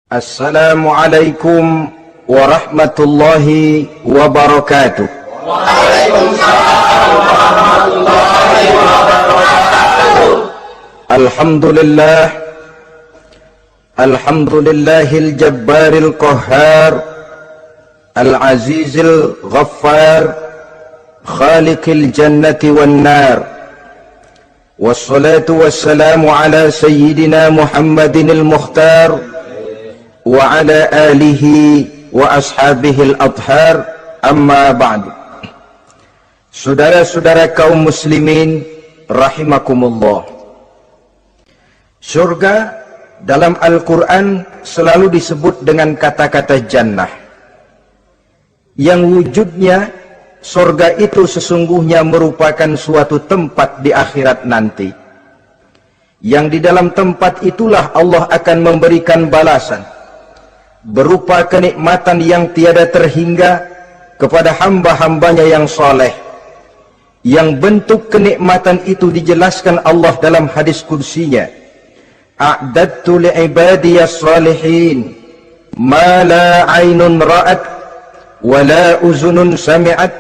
Assalamualaikum warahmatullahi wabarakatuh. Waalaikumsalam warahmatullahi wabarakatuh. Alhamdulillah, alhamdulillahil jabbaril qahhar, al-azizil ghaffar, khaliqil jannati wan nar. Wassalatu wassalamu ala sayyidina Muhammadinil mukhtar wa ala alihi wa ashabihil adhar, amma ba'du. Saudara-saudara kaum muslimin rahimakumullah, surga dalam Al-Quran selalu disebut dengan kata-kata jannah, yang wujudnya surga itu sesungguhnya merupakan suatu tempat di akhirat nanti, yang di dalam tempat itulah Allah akan memberikan balasan berupa kenikmatan yang tiada terhingga kepada hamba-hambanya yang soleh, yang bentuk kenikmatan itu dijelaskan Allah dalam hadis qudsinya, a'dadtu li'ibadiyas salihin ma la aynun ra'at wa la uzunun sami'at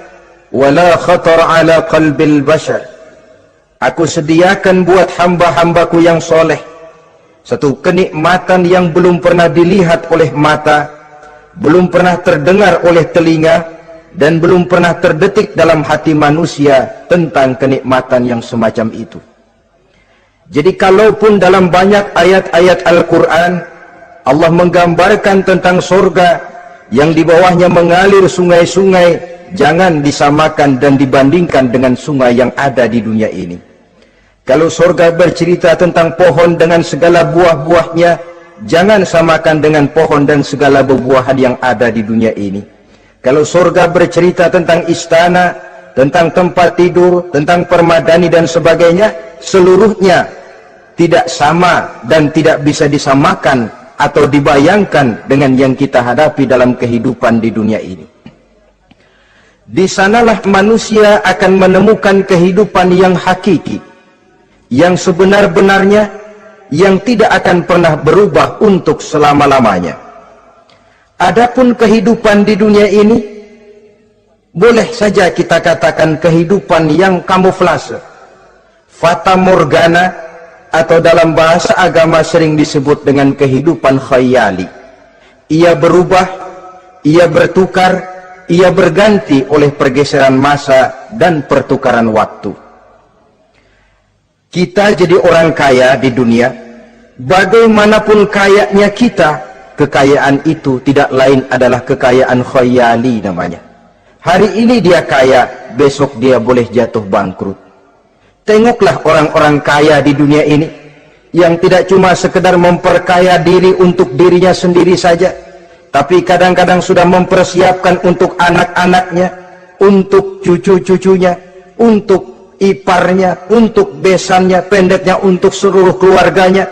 wa la khatar ala qalbil bashar. Aku sediakan buat hamba-hambaku yang soleh satu kenikmatan yang belum pernah dilihat oleh mata, belum pernah terdengar oleh telinga, dan belum pernah terdetik dalam hati manusia tentang kenikmatan yang semacam itu. Jadi kalaupun dalam banyak ayat-ayat Al-Quran Allah menggambarkan tentang surga yang di bawahnya mengalir sungai-sungai, jangan disamakan dan dibandingkan dengan sungai yang ada di dunia ini. Kalau surga bercerita tentang pohon dengan segala buah-buahnya, jangan samakan dengan pohon dan segala buah-buahan yang ada di dunia ini. Kalau surga bercerita tentang istana, tentang tempat tidur, tentang permadani dan sebagainya, seluruhnya tidak sama dan tidak bisa disamakan atau dibayangkan dengan yang kita hadapi dalam kehidupan di dunia ini. Di sanalah manusia akan menemukan kehidupan yang hakiki, yang sebenar-benarnya, yang tidak akan pernah berubah untuk selama-lamanya. Adapun kehidupan di dunia ini, boleh saja kita katakan kehidupan yang kamuflase, fata morgana, atau dalam bahasa agama sering disebut dengan kehidupan khayali. Ia berubah, ia bertukar, ia berganti oleh pergeseran masa dan pertukaran waktu. Kita jadi orang kaya di dunia, bagaimanapun kayanya kita, kekayaan itu tidak lain adalah kekayaan khayali namanya. Hari ini dia kaya, besok dia boleh jatuh bangkrut. Tengoklah orang-orang kaya di dunia ini, yang tidak cuma sekedar memperkaya diri untuk dirinya sendiri saja, tapi kadang-kadang sudah mempersiapkan untuk anak-anaknya, untuk cucu-cucunya, untuk iparnya, untuk besannya, pendeknya untuk seluruh keluarganya.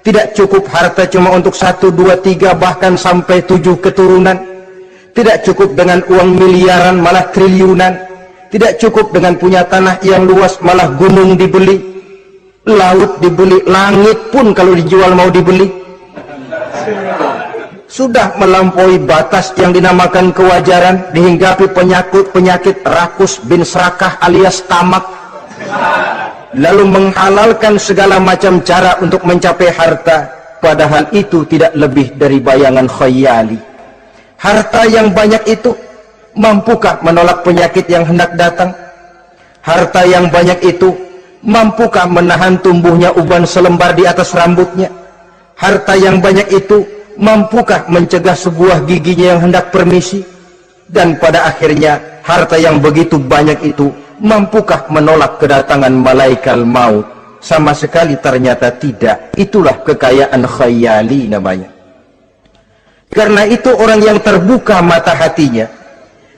Tidak cukup harta cuma untuk 1, 2, 3, bahkan sampai 7 keturunan. Tidak cukup dengan uang miliaran, malah triliunan. Tidak cukup dengan punya tanah yang luas, malah gunung dibeli, laut dibeli, langit pun kalau dijual mau dibeli. Sudah melampaui batas yang dinamakan kewajaran, dihinggapi penyakit rakus bin serakah alias tamak, lalu menghalalkan segala macam cara untuk mencapai harta, padahal itu tidak lebih dari bayangan khayali. Harta yang banyak itu mampukah menolak penyakit yang hendak datang? Harta yang banyak itu mampukah menahan tumbuhnya uban selembar di atas rambutnya? Harta yang banyak itu mampukah mencegah sebuah giginya yang hendak permisi? Dan pada akhirnya harta yang begitu banyak itu mampukah menolak kedatangan malaikat maut? Sama sekali ternyata tidak. Itulah kekayaan khayali namanya. Karena itu orang yang terbuka mata hatinya,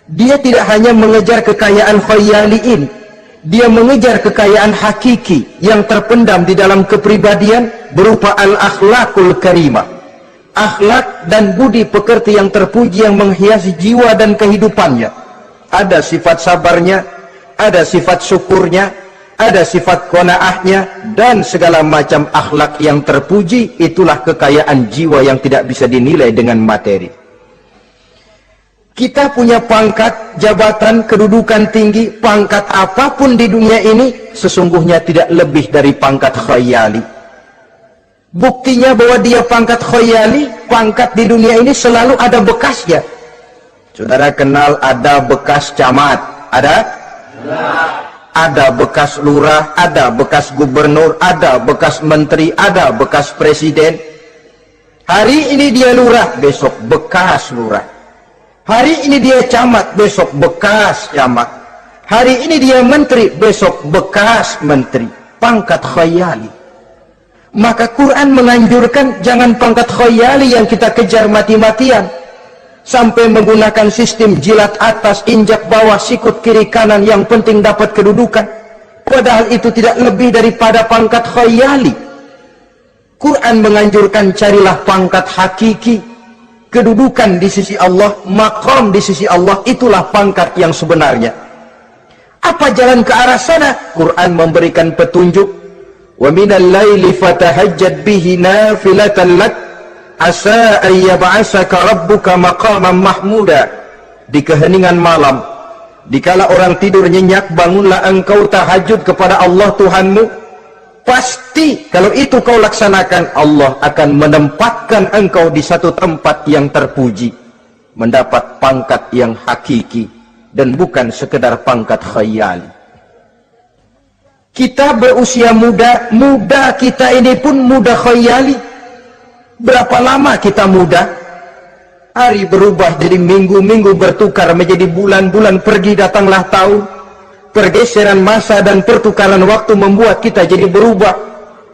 dia tidak hanya mengejar kekayaan khayali ini, dia mengejar kekayaan hakiki yang terpendam di dalam kepribadian berupa al-akhlaqul karimah, akhlak dan budi pekerti yang terpuji yang menghiasi jiwa dan kehidupannya. Ada sifat sabarnya, ada sifat syukurnya, ada sifat qanaahnya, dan segala macam akhlak yang terpuji. Itulah kekayaan jiwa yang tidak bisa dinilai dengan materi. Kita punya pangkat, jabatan, kedudukan tinggi, pangkat apapun di dunia ini sesungguhnya tidak lebih dari pangkat khayali. Buktinya bahwa dia pangkat khayali, pangkat di dunia ini selalu ada bekasnya. Saudara kenal ada bekas camat, ada? Ada bekas lurah, ada bekas gubernur, ada bekas menteri, ada bekas presiden. Hari ini dia lurah, besok bekas lurah. Hari ini dia camat, besok bekas camat. Hari ini dia menteri, besok bekas menteri. Pangkat khayali. Maka Quran menganjurkan jangan pangkat khayali yang kita kejar mati-matian. Sampai menggunakan sistem jilat atas, injak bawah, sikut kiri kanan, yang penting dapat kedudukan. Padahal itu tidak lebih daripada pangkat khayali. Quran menganjurkan carilah pangkat hakiki. Kedudukan di sisi Allah, maqam di sisi Allah, itulah pangkat yang sebenarnya. Apa jalan ke arah sana? Quran memberikan petunjuk. Wa minal laili fatahajjad bihi nafilatan lak asa an yab'asaka rabbuka maqaman mahmuda. Di keheningan malam, dikala orang tidur nyenyak, bangunlah engkau tahajud kepada Allah Tuhanmu. Pasti kalau itu kau laksanakan, Allah akan menempatkan engkau di satu tempat yang terpuji, mendapat pangkat yang hakiki dan bukan sekedar pangkat khayali. Kita berusia muda, muda kita ini pun muda khayali. Berapa lama kita muda? Hari berubah jadi minggu, minggu bertukar menjadi bulan, bulan pergi datanglah tahun. Pergeseran masa dan pertukaran waktu membuat kita jadi berubah.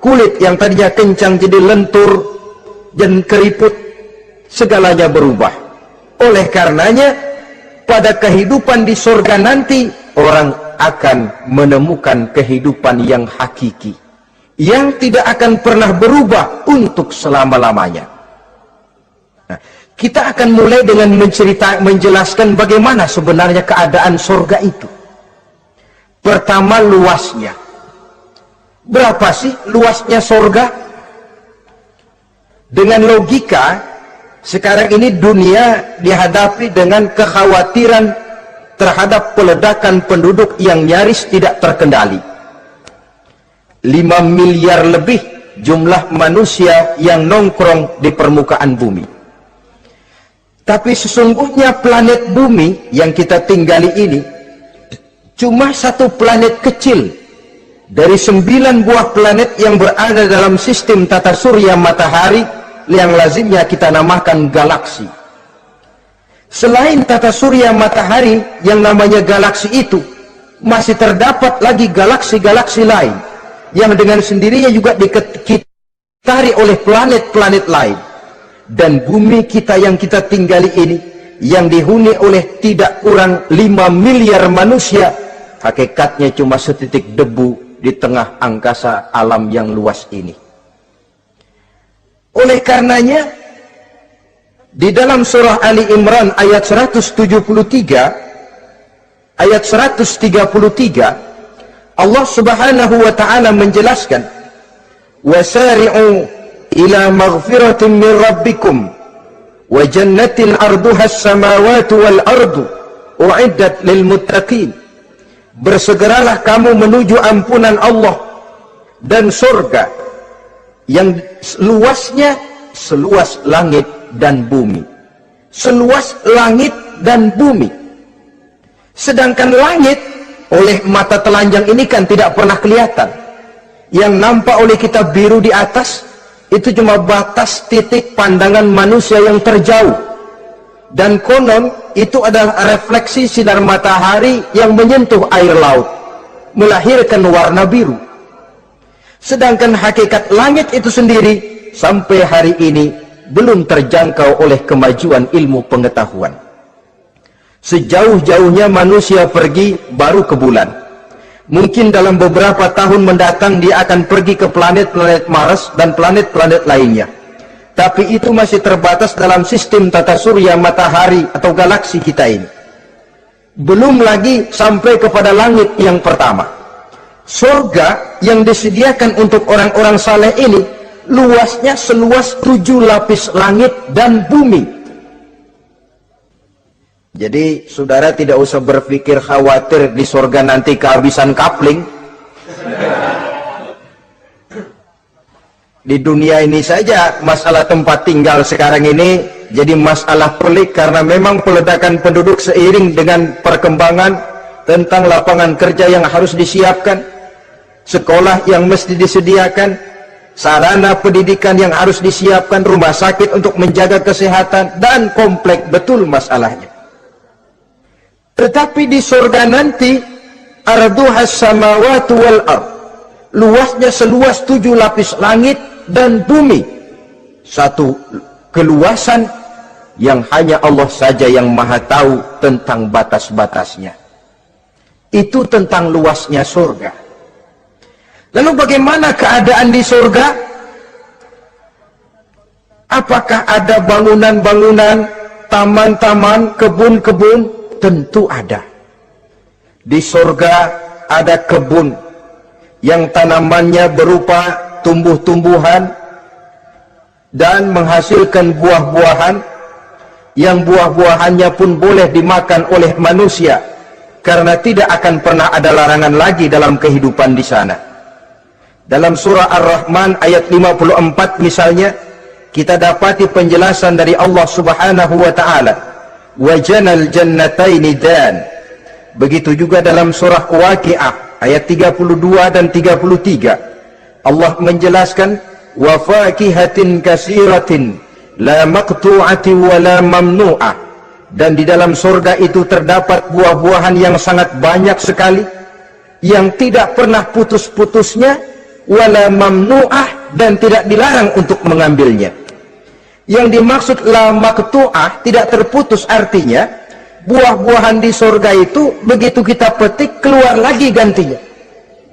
Kulit yang tadinya kencang jadi lentur dan keriput, segalanya berubah. Oleh karenanya, pada kehidupan di surga nanti, orang akan menemukan kehidupan yang hakiki, yang tidak akan pernah berubah untuk selama-lamanya. Nah, kita akan mulai dengan menjelaskan bagaimana sebenarnya keadaan surga itu. Pertama, luasnya. Berapa sih luasnya surga? Dengan logika, sekarang ini dunia dihadapi dengan kekhawatiran terhadap peledakan penduduk yang nyaris tidak terkendali. 5 miliar lebih jumlah manusia yang nongkrong di permukaan bumi. Tapi sesungguhnya planet bumi yang kita tinggali ini cuma satu planet kecil dari 9 buah planet yang berada dalam sistem tata surya matahari yang lazimnya kita namakan galaksi. Selain tata surya matahari yang namanya galaksi itu, masih terdapat lagi galaksi-galaksi lain yang dengan sendirinya juga dikitari oleh planet-planet lain. Dan bumi kita yang kita tinggali ini, yang dihuni oleh tidak kurang 5 miliar manusia, hakikatnya cuma setitik debu di tengah angkasa alam yang luas ini. Oleh karenanya, di dalam surah Ali Imran ayat 173, ayat 133, Allah Subhanahu wa taala menjelaskan, "Wasari'u ila maghfiratin min rabbikum wa jannatin arduha as-samawati wal ardu u'iddat lil muttaqin." Bersegeralah kamu menuju ampunan Allah dan surga yang luasnya seluas langit dan bumi. Seluas langit dan bumi. Sedangkan langit oleh mata telanjang ini kan tidak pernah kelihatan. Yang nampak oleh kita biru di atas itu cuma batas titik pandangan manusia yang terjauh. Dan konon itu adalah refleksi sinar matahari yang menyentuh air laut, melahirkan warna biru. Sedangkan hakikat langit itu sendiri sampai hari ini belum terjangkau oleh kemajuan ilmu pengetahuan. Sejauh-jauhnya manusia pergi baru ke bulan. Mungkin dalam beberapa tahun mendatang dia akan pergi ke planet-planet Mars dan planet-planet lainnya. Tapi itu masih terbatas dalam sistem tata surya matahari atau galaksi kita ini. Belum lagi sampai kepada langit yang pertama. surga yang disediakan untuk orang-orang saleh ini luasnya seluas 7 lapis langit dan bumi. Jadi saudara tidak usah berpikir khawatir di surga nanti kehabisan kapling. Di dunia ini saja masalah tempat tinggal sekarang ini jadi masalah pelik, karena memang peledakan penduduk seiring dengan perkembangan tentang lapangan kerja yang harus disiapkan, sekolah yang mesti disediakan, sarana pendidikan yang harus disiapkan, rumah sakit untuk menjaga kesehatan, dan kompleks betul masalahnya. Tetapi di surga nanti arduhas samawati wal ard, luasnya seluas 7 lapis langit dan bumi, satu keluasan yang hanya Allah saja yang maha tahu tentang batas-batasnya. Itu tentang luasnya surga. Lalu bagaimana keadaan di surga? Apakah ada bangunan-bangunan, taman-taman, kebun-kebun? Tentu ada. Di surga ada kebun yang tanamannya berupa tumbuh-tumbuhan dan menghasilkan buah-buahan, yang buah-buahannya pun boleh dimakan oleh manusia, karena tidak akan pernah ada larangan lagi dalam kehidupan di sana. Dalam surah Ar-Rahman ayat 54 misalnya, kita dapati penjelasan dari Allah Subhanahu wa taala, wa janal jannataini dan. Begitu juga dalam surah Waqiah ayat 32 dan 33, Allah menjelaskan wa fakihatin kasiratin la maqtu'ati wa la mamnu'ah, dan di dalam surga itu terdapat buah-buahan yang sangat banyak sekali yang tidak pernah putus-putusnya, wala mamnu'ah, dan tidak dilarang untuk mengambilnya. Yang dimaksud la maqtu'ah, tidak terputus, artinya buah-buahan di surga itu begitu kita petik keluar lagi gantinya,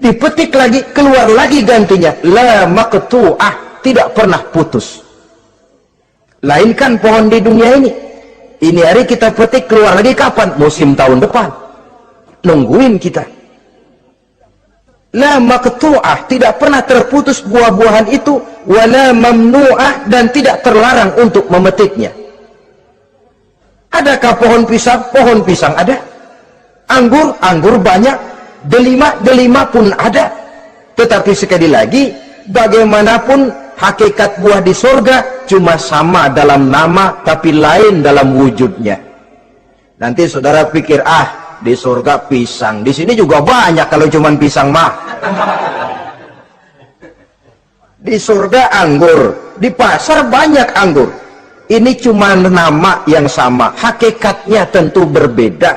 dipetik lagi keluar lagi gantinya, la maqtu'ah, tidak pernah putus. Lainkan pohon di dunia ini hari kita petik keluar lagi kapan? Musim tahun depan, nungguin kita. La maqtu'ah, tidak pernah terputus buah-buahan itu, wala mamnu'ah, dan tidak terlarang untuk memetiknya. Adakah pohon pisang? Pohon pisang ada. Anggur? Anggur banyak. Delima pun ada. Tetapi sekali lagi, bagaimanapun hakikat buah di surga cuma sama dalam nama, tapi lain dalam wujudnya. Nanti saudara pikir, di surga pisang, di sini juga banyak kalau cuman pisang mah. Di surga anggur, di pasar banyak anggur. Ini cuma nama yang sama, hakikatnya tentu berbeda.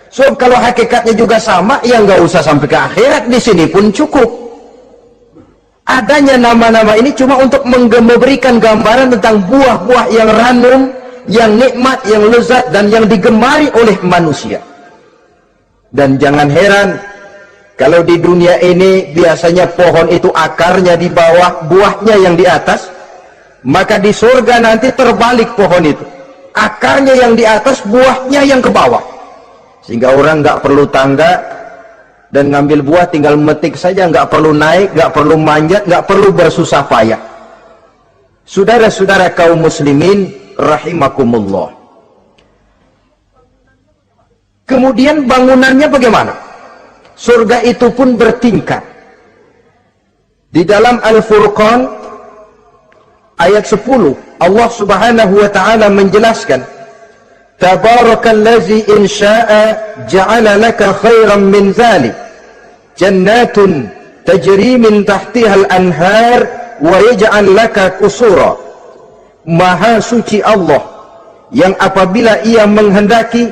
So kalau hakikatnya juga sama, ya nggak usah sampai ke akhirat, di sini pun cukup. Adanya nama-nama ini cuma untuk memberikan gambaran tentang buah-buah yang ranum, yang nikmat, yang lezat, dan yang digemari oleh manusia. Dan jangan heran kalau di dunia ini biasanya pohon itu akarnya di bawah, buahnya yang di atas, maka di surga nanti terbalik pohon itu, akarnya yang di atas, buahnya yang ke bawah, sehingga orang nggak perlu tangga dan ngambil buah, tinggal metik saja, nggak perlu naik, nggak perlu manjat, nggak perlu bersusah payah. Saudara-saudara kaum muslimin rahimakumullah, kemudian bangunannya bagaimana? Surga itu pun bertingkat. Di dalam Al-Furqan ayat 10, Allah Subhanahu wa taala menjelaskan, Tabarakallazi in syaa'a ja'ala laka khairan min dzalik jannatun tajri min tahtiha al-anhar wa yaj'al laka qusura. Maha suci Allah yang apabila ia menghendaki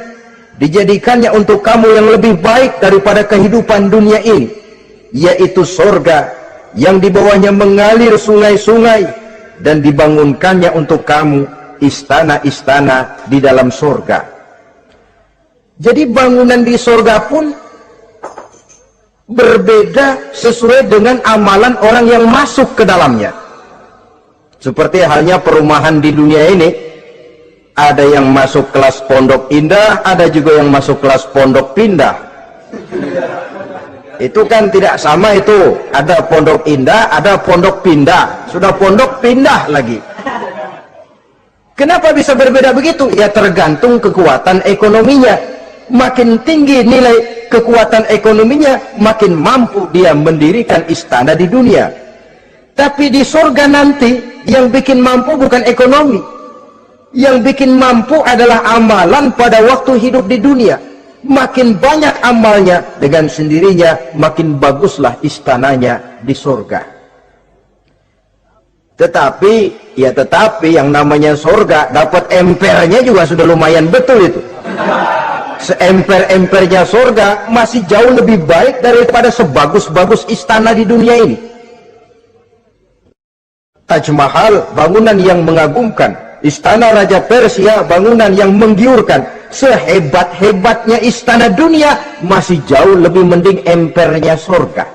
dijadikannya untuk kamu yang lebih baik daripada kehidupan dunia ini, yaitu surga yang di bawahnya mengalir sungai-sungai, dan dibangunkannya untuk kamu istana-istana di dalam surga. Jadi bangunan di surga pun berbeda sesuai dengan amalan orang yang masuk ke dalamnya. Seperti halnya perumahan di dunia ini, ada yang masuk kelas pondok indah, ada juga yang masuk kelas pondok pindah. Itu kan tidak sama itu. Ada pondok indah, ada pondok pindah. Sudah pondok pindah lagi. Kenapa bisa berbeda begitu? Ya tergantung kekuatan ekonominya. Makin tinggi nilai kekuatan ekonominya, makin mampu dia mendirikan istana di dunia. Tapi di surga nanti, yang bikin mampu bukan ekonomi. Yang bikin mampu adalah amalan pada waktu hidup di dunia. Makin banyak amalnya, dengan sendirinya makin baguslah istananya di surga. Tetapi yang namanya surga, dapat empernya juga sudah lumayan betul itu. Seemper-empernya surga masih jauh lebih baik daripada sebagus-bagus istana di dunia ini. Taj Mahal, bangunan yang mengagumkan. Istana Raja Persia, bangunan yang menggiurkan. Sehebat-hebatnya istana dunia, masih jauh lebih mending empernya surga.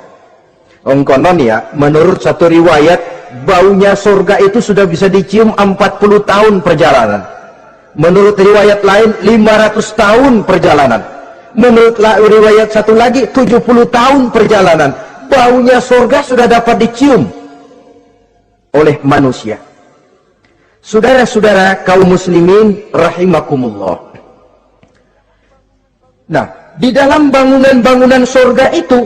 Konon ya, menurut satu riwayat, baunya surga itu sudah bisa dicium 40 tahun perjalanan. Menurut riwayat lain, 500 tahun perjalanan. Menurut riwayat satu lagi, 70 tahun perjalanan. Baunya surga sudah dapat dicium oleh manusia. Saudara-saudara kaum muslimin rahimakumullah. Nah, di dalam bangunan-bangunan surga itu,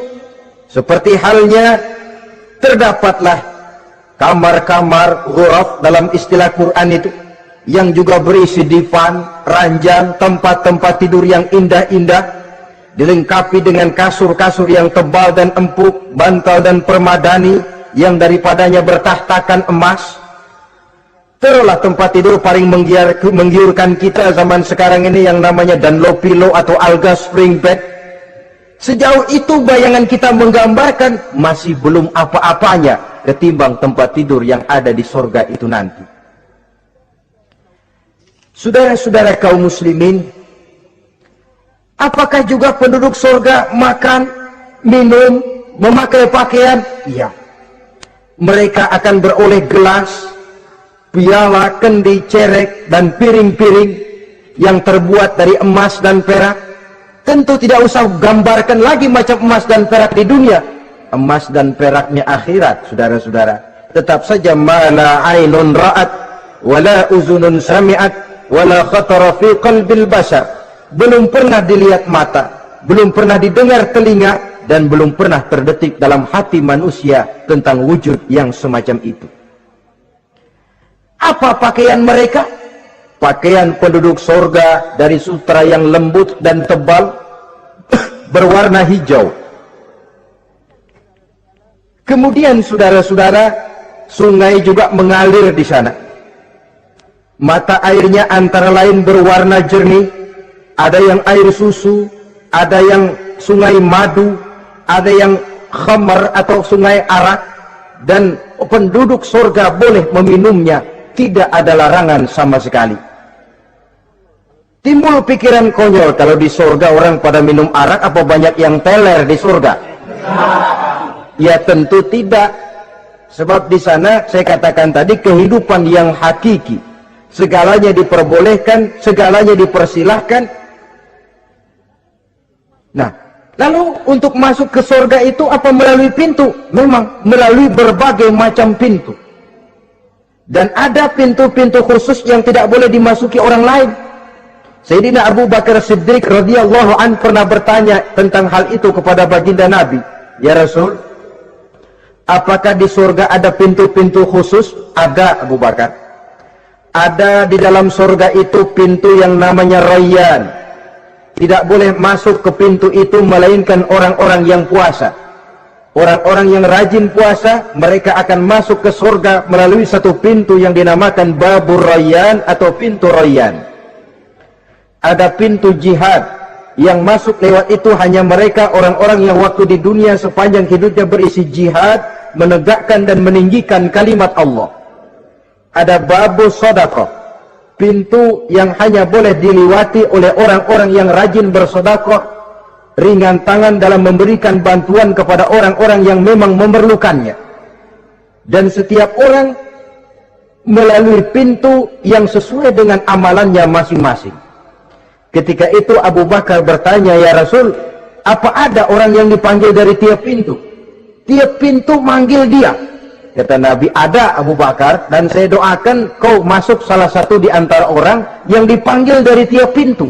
seperti halnya terdapatlah kamar-kamar ghuraf dalam istilah Quran itu, yang juga berisi divan, ranjang, tempat-tempat tidur yang indah-indah, dilengkapi dengan kasur-kasur yang tebal dan empuk, bantal dan permadani yang daripadanya bertahtakan emas. Terulah tempat tidur paling menggiurkan kita zaman sekarang ini yang namanya Dunlopillow atau Alga Spring Bed. Sejauh itu bayangan kita menggambarkan masih belum apa-apanya ketimbang tempat tidur yang ada di surga itu nanti. Saudara-saudara kaum muslimin, apakah juga penduduk surga makan, minum, memakai pakaian? Iya. Mereka akan beroleh gelas, piala, kendi, cerek, dan piring-piring yang terbuat dari emas dan perak. Tentu tidak usah gambarkan lagi macam emas dan perak di dunia. Emas dan peraknya akhirat, saudara-saudara. Tetap saja mala ainun ra'at, wala uzunun sami'at, wala khatara fi qalbil bashar. Belum pernah dilihat mata, belum pernah didengar telinga, dan belum pernah terdetik dalam hati manusia tentang wujud yang semacam itu. Apa pakaian mereka? Pakaian penduduk surga dari sutra yang lembut dan tebal, berwarna hijau. Kemudian saudara-saudara, sungai juga mengalir di sana. Mata airnya antara lain berwarna jernih, ada yang air susu, ada yang sungai madu, ada yang khamar atau sungai arak, dan penduduk surga boleh meminumnya, tidak ada larangan sama sekali. Timbul pikiran konyol, kalau di surga orang pada minum arak, apa banyak yang teler di surga? Ya tentu tidak. Sebab di sana saya katakan tadi kehidupan yang hakiki, segalanya diperbolehkan, segalanya dipersilahkan. Nah, lalu untuk masuk ke surga itu apa melalui pintu? Memang melalui berbagai macam pintu. Dan ada pintu-pintu khusus yang tidak boleh dimasuki orang lain. Sayyidina Abu Bakar Siddiq radhiyallahu an pernah bertanya tentang hal itu kepada baginda Nabi. Ya Rasul, apakah di surga ada pintu-pintu khusus? Ada, Abu Bakar. Ada di dalam surga itu pintu yang namanya Rayyan. Tidak boleh masuk ke pintu itu melainkan orang-orang yang puasa. Orang-orang yang rajin puasa, mereka akan masuk ke surga melalui satu pintu yang dinamakan Babur Rayyan atau pintu Rayyan. Ada pintu jihad, yang masuk lewat itu hanya mereka orang-orang yang waktu di dunia sepanjang hidupnya berisi jihad, menegakkan dan meninggikan kalimat Allah. Ada Babur Shadaqah, pintu yang hanya boleh diliwati oleh orang-orang yang rajin bersedekah, ringan tangan dalam memberikan bantuan kepada orang-orang yang memang memerlukannya. Dan setiap orang melalui pintu yang sesuai dengan amalannya masing-masing. Ketika itu Abu Bakar bertanya, ya Rasul, apa ada orang yang dipanggil dari tiap pintu? Tiap pintu manggil dia. Kata Nabi, ada Abu Bakar, dan saya doakan kau masuk salah satu di antara orang yang dipanggil dari tiap pintu.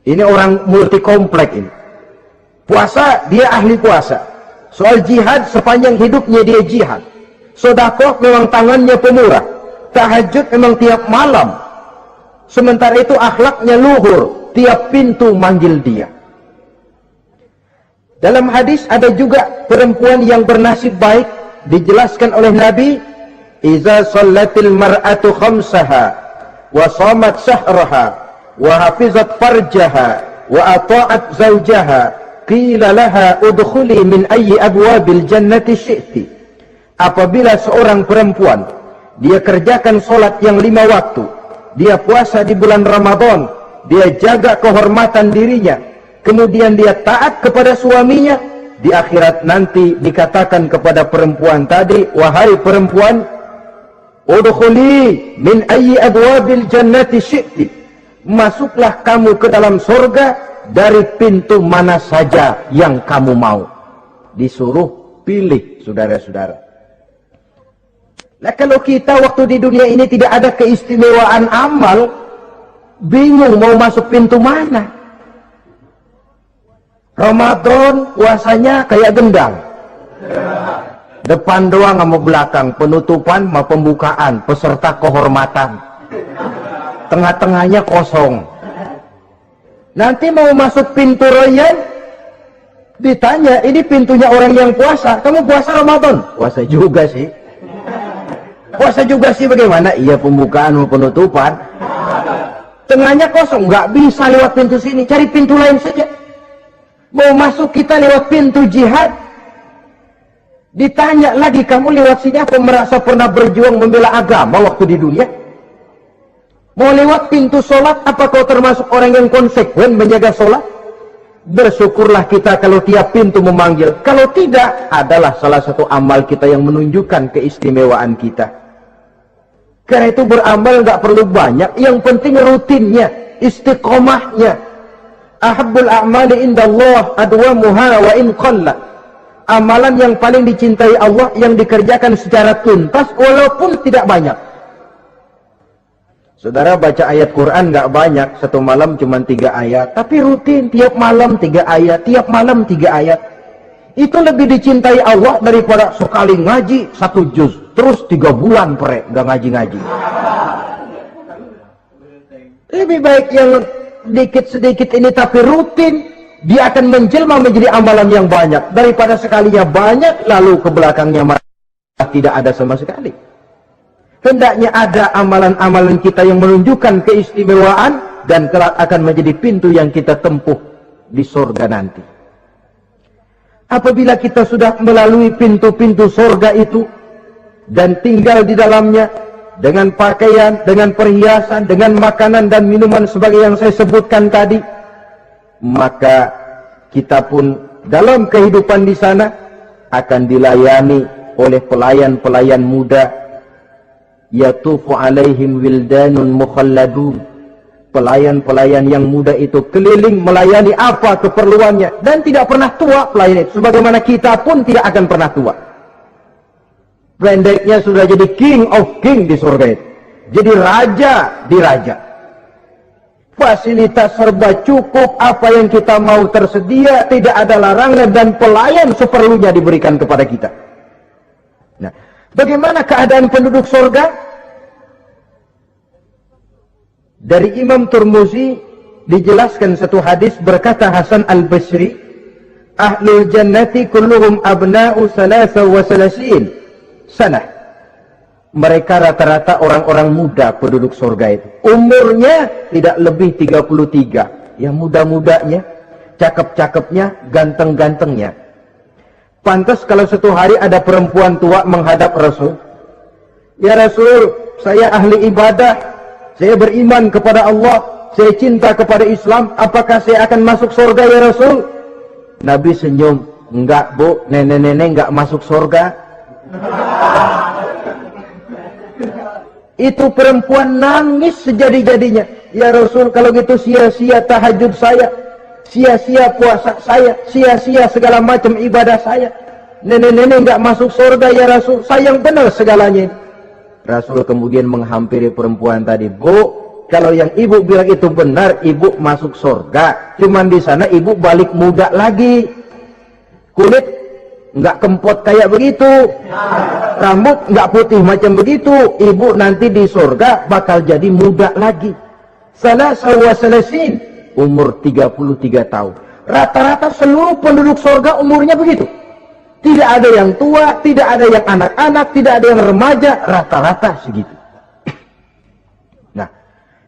Ini orang multi komplek ini. Puasa, dia ahli puasa. Soal jihad, sepanjang hidupnya dia jihad. Sedekah memang tangannya pemurah. Tahajud memang tiap malam. Sementara itu akhlaknya luhur. Tiap pintu manggil dia. Dalam hadis ada juga perempuan yang bernasib baik. Dijelaskan oleh Nabi, "Iza shallatil mar'atu khamsaha wa shamat shahraha wa hafizat farjaha wa ata'at zawjaha qila laha udkhuli min ayyi abwabil jannati syi'ti." Apabila seorang perempuan dia kerjakan solat yang 5 waktu, dia puasa di bulan Ramadan, dia jaga kehormatan dirinya, kemudian dia taat kepada suaminya, di akhirat nanti dikatakan kepada perempuan tadi, "Wahai perempuan, udkhuli min ayyi abwabil jannati syi'ti." Masuklah kamu ke dalam surga dari pintu mana saja yang kamu mau. Disuruh pilih, saudara-saudara. Nah, kalau kita waktu di dunia ini tidak ada keistimewaan amal, bingung mau masuk pintu mana. Ramadan puasanya kayak gendang. Depan doang sama belakang, penutupan sama pembukaan, peserta kehormatan. Tengah-tengahnya kosong. Nanti mau masuk pintu royan, ditanya, ini pintunya orang yang puasa. Kamu puasa Ramadan? Puasa juga sih. Puasa juga sih bagaimana? Iya, pembukaan mau penutupan. Tengahnya kosong, nggak bisa lewat pintu sini, cari pintu lain saja. Mau masuk kita lewat pintu jihad, ditanya lagi, kamu lewat sini apa merasa pernah berjuang membela agama waktu di dunia? Mau lewat pintu sholat, apa kau termasuk orang yang konsekuen menjaga sholat? Bersyukurlah kita kalau tiap pintu memanggil. Kalau tidak, adalah salah satu amal kita yang menunjukkan keistimewaan kita. Karena itu beramal nggak perlu banyak, yang penting rutinnya, istiqomahnya. Ahabbul a'mali indallah adwamuha wa in qalla. Amalan yang paling dicintai Allah yang dikerjakan secara tuntas walaupun tidak banyak. Saudara baca ayat Quran nggak banyak, satu malam cuma 3 ayat, tapi rutin tiap malam 3 ayat, tiap malam 3 ayat. Itu lebih dicintai Allah daripada sekali ngaji 1 juz, terus 3 bulan nggak ngaji-ngaji. Lebih baik yang sedikit-sedikit ini tapi rutin, dia akan menjelma menjadi amalan yang banyak daripada sekalinya banyak lalu ke belakangnya tidak ada sama sekali. Hendaknya ada amalan-amalan kita yang menunjukkan keistimewaan dan kelak akan menjadi pintu yang kita tempuh di surga nanti. Apabila kita sudah melalui pintu-pintu surga itu dan tinggal di dalamnya dengan pakaian, dengan perhiasan, dengan makanan dan minuman sebagai yang saya sebutkan tadi, maka kita pun dalam kehidupan di sana akan dilayani oleh pelayan-pelayan muda. Yatufu alaihim wildanun mukhalladun. Pelayan-pelayan yang muda itu keliling melayani apa keperluannya dan tidak pernah tua pelayan itu, sebagaimana kita pun tidak akan pernah tua. Pendeknya sudah jadi king of king di surga itu, jadi raja di raja. Fasilitas serba cukup, apa yang kita mau tersedia, tidak ada larangan dan pelayan seperlunya diberikan kepada kita. Nah, bagaimana keadaan penduduk surga? Dari Imam Tirmizi dijelaskan satu hadis, berkata Hasan al-Basri, "Ahlul jannati kulluhum abna'u 33 sanah." Mereka rata-rata orang-orang muda penduduk surga itu. Umurnya tidak lebih 33. Ya muda-mudanya, cakep-cakepnya, ganteng-gantengnya. Pantas kalau suatu hari ada perempuan tua menghadap Rasul. "Ya Rasul, saya ahli ibadah. Saya beriman kepada Allah, saya cinta kepada Islam, apakah saya akan masuk surga ya Rasul?" Nabi senyum, "Enggak bu, nenek-nenek enggak masuk surga." Itu perempuan nangis sejadi-jadinya. "Ya Rasul, kalau gitu sia-sia tahajud saya. sia-sia puasa saya, sia-sia segala macam ibadah saya. Nenek-nenek nggak masuk surga ya Rasul, sayang benar segalanya. Rasul kemudian menghampiri perempuan tadi, Bu, kalau yang ibu bilang itu benar, ibu masuk surga. Cuman di sana ibu balik muda lagi. Kulit nggak kempot kayak begitu, rambut nggak putih macam begitu. Ibu nanti di surga bakal jadi muda lagi. Salah selesin, umur 33 tahun. Rata-rata seluruh penduduk surga umurnya begitu. Tidak ada yang tua, tidak ada yang anak-anak, tidak ada yang remaja, rata-rata segitu. Nah,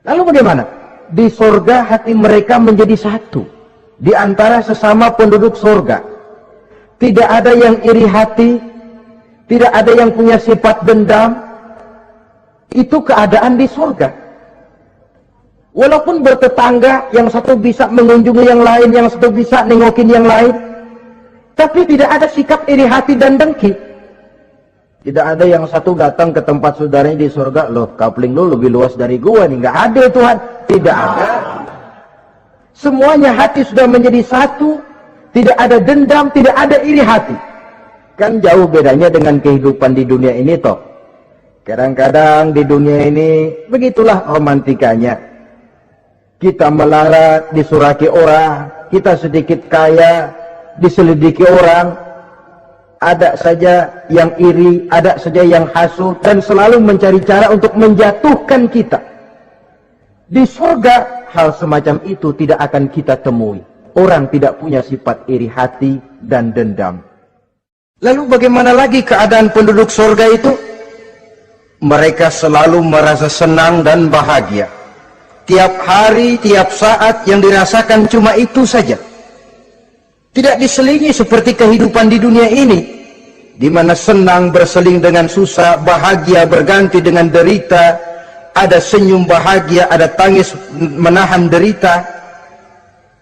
lalu bagaimana? Di surga hati mereka menjadi satu di antara sesama penduduk surga. Tidak ada yang iri hati, tidak ada yang punya sifat dendam. Itu keadaan di surga. Walaupun bertetangga, yang satu bisa mengunjungi yang lain, yang satu bisa nengokin yang lain, tapi tidak ada sikap iri hati dan dengki. Tidak ada yang satu datang ke tempat saudaranya di surga, loh kapling lu lebih luas dari gua nih. Nggak ada Tuhan, tidak ada. Semuanya hati sudah menjadi satu. Tidak ada dendam, tidak ada iri hati. Kan jauh bedanya dengan kehidupan di dunia ini toh. Kadang-kadang di dunia ini begitulah romantikanya. Kita melarat, disuraki orang, kita sedikit kaya, diselidiki orang. Ada saja yang iri, ada saja yang hasut, dan selalu mencari cara untuk menjatuhkan kita. Di surga, hal semacam itu tidak akan kita temui. Orang tidak punya sifat iri hati dan dendam. Lalu bagaimana lagi keadaan penduduk surga itu? Mereka selalu merasa senang dan bahagia. Tiap hari, tiap saat yang dirasakan cuma itu saja. Tidak diselingi seperti kehidupan di dunia ini, di mana senang berseling dengan susah, bahagia berganti dengan derita, ada senyum bahagia, ada tangis menahan derita.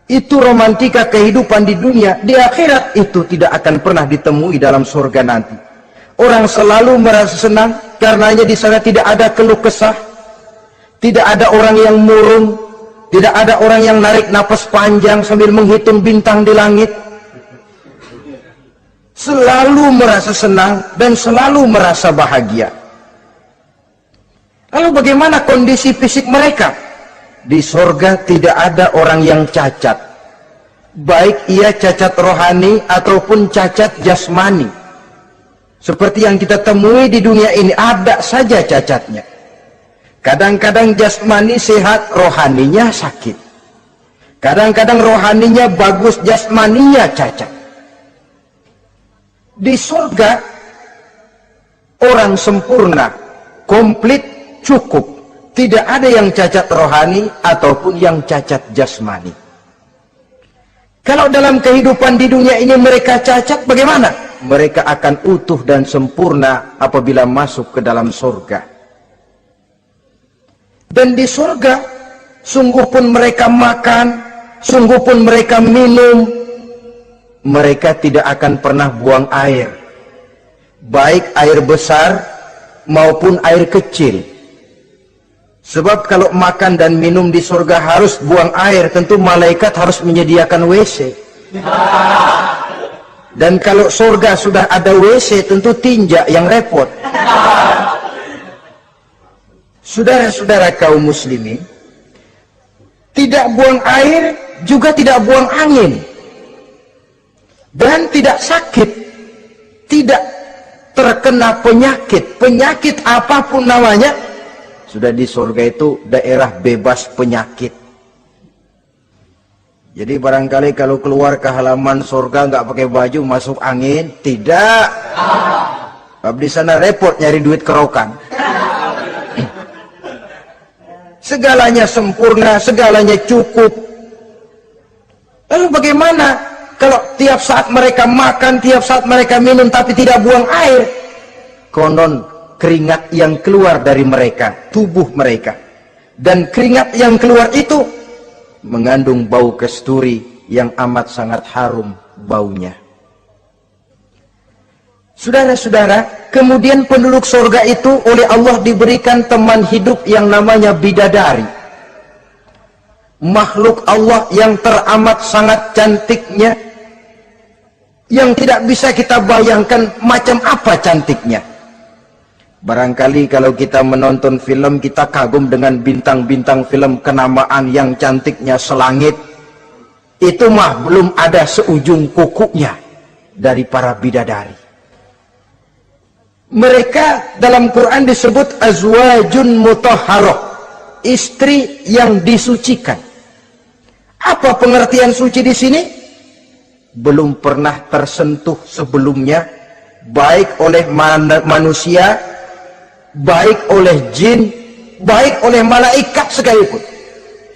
Itu romantika kehidupan di dunia. Di akhirat itu tidak akan pernah ditemui dalam surga nanti. Orang selalu merasa senang karenanya di sana tidak ada keluh kesah, tidak ada orang yang murung, tidak ada orang yang narik napas panjang sambil menghitung bintang di langit. Selalu merasa senang dan selalu merasa bahagia. Lalu bagaimana kondisi fisik mereka? Di surga tidak ada orang yang cacat, baik ia cacat rohani ataupun cacat jasmani. Seperti yang kita temui di dunia ini, ada saja cacatnya. Kadang-kadang jasmani sehat, rohaninya sakit. Kadang-kadang rohaninya bagus, jasmaninya cacat. Di surga, orang sempurna, komplit, cukup. Tidak ada yang cacat rohani ataupun yang cacat jasmani. Kalau dalam kehidupan di dunia ini mereka cacat, bagaimana? Mereka akan utuh dan sempurna apabila masuk ke dalam surga. Dan di surga, sungguh pun mereka makan, sungguh pun mereka minum, mereka tidak akan pernah buang air. Baik air besar maupun air kecil. Sebab kalau makan dan minum di surga harus buang air, tentu malaikat harus menyediakan WC. Dan kalau surga sudah ada WC, tentu tinja yang repot. Saudara-saudara kaum muslimin, tidak buang air, juga tidak buang angin. Dan tidak sakit, tidak terkena penyakit. Penyakit apapun namanya, sudah di surga itu daerah bebas penyakit. Jadi barangkali kalau keluar ke halaman surga nggak pakai baju masuk angin, tidak. Sebab di sana repot nyari duit kerokan. Segalanya sempurna, segalanya cukup. Lalu bagaimana kalau tiap saat mereka makan, tiap saat mereka minum tapi tidak buang air? Konon keringat yang keluar dari mereka, tubuh mereka, dan keringat yang keluar itu mengandung bau kasturi yang amat sangat harum baunya. Saudara-saudara, kemudian penduduk surga itu oleh Allah diberikan teman hidup yang namanya bidadari. makhluk Allah yang teramat sangat cantiknya, yang tidak bisa kita bayangkan macam apa cantiknya. Barangkali kalau kita menonton film, kita kagum dengan bintang-bintang film kenamaan yang cantiknya selangit. Itu mah belum ada seujung kukunya dari para bidadari. Mereka dalam Quran disebut azwajun mutahharah, istri yang disucikan. Apa pengertian suci di sini? Belum pernah tersentuh sebelumnya, baik oleh manusia, baik oleh jin, baik oleh malaikat sekalipun.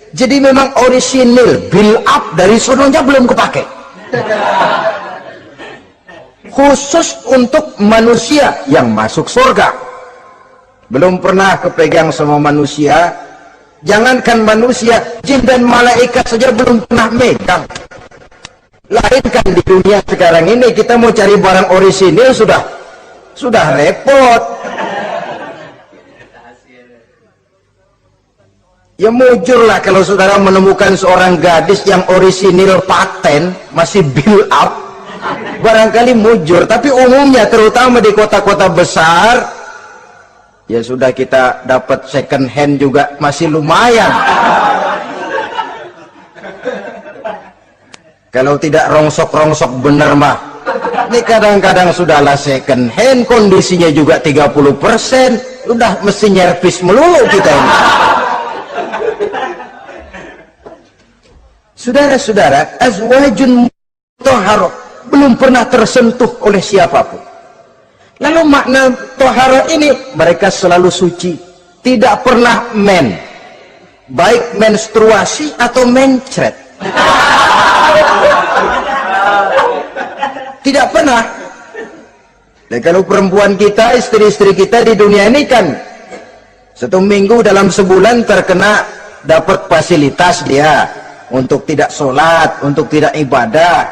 Jadi memang orisinil, build up dari sononya belum kepake. Khusus untuk manusia yang masuk surga. Belum pernah kepegang sama manusia. Jangankan manusia, jin dan malaikat saja belum pernah megang. Lain kan di dunia sekarang ini, kita mau cari barang orisinil sudah repot. Ya mujurlah kalau saudara menemukan seorang gadis yang orisinil paten, masih build up, barangkali mujur. Tapi umumnya terutama di kota-kota besar, ya sudah, kita dapat second hand juga masih lumayan. Kalau tidak rongsok-rongsok bener mah, ini kadang-kadang sudahlah second hand, kondisinya juga 30%, udah mesti nyervis melulu kita ini. Saudara-saudara, azwajun mutahharah belum pernah tersentuh oleh siapapun. Lalu makna tohara ini, mereka selalu suci, tidak pernah baik menstruasi atau mencret, tidak pernah. Dan kalau perempuan kita, istri-istri kita di dunia ini kan 1 minggu dalam sebulan terkena dapat fasilitas dia untuk tidak sholat, untuk tidak ibadah,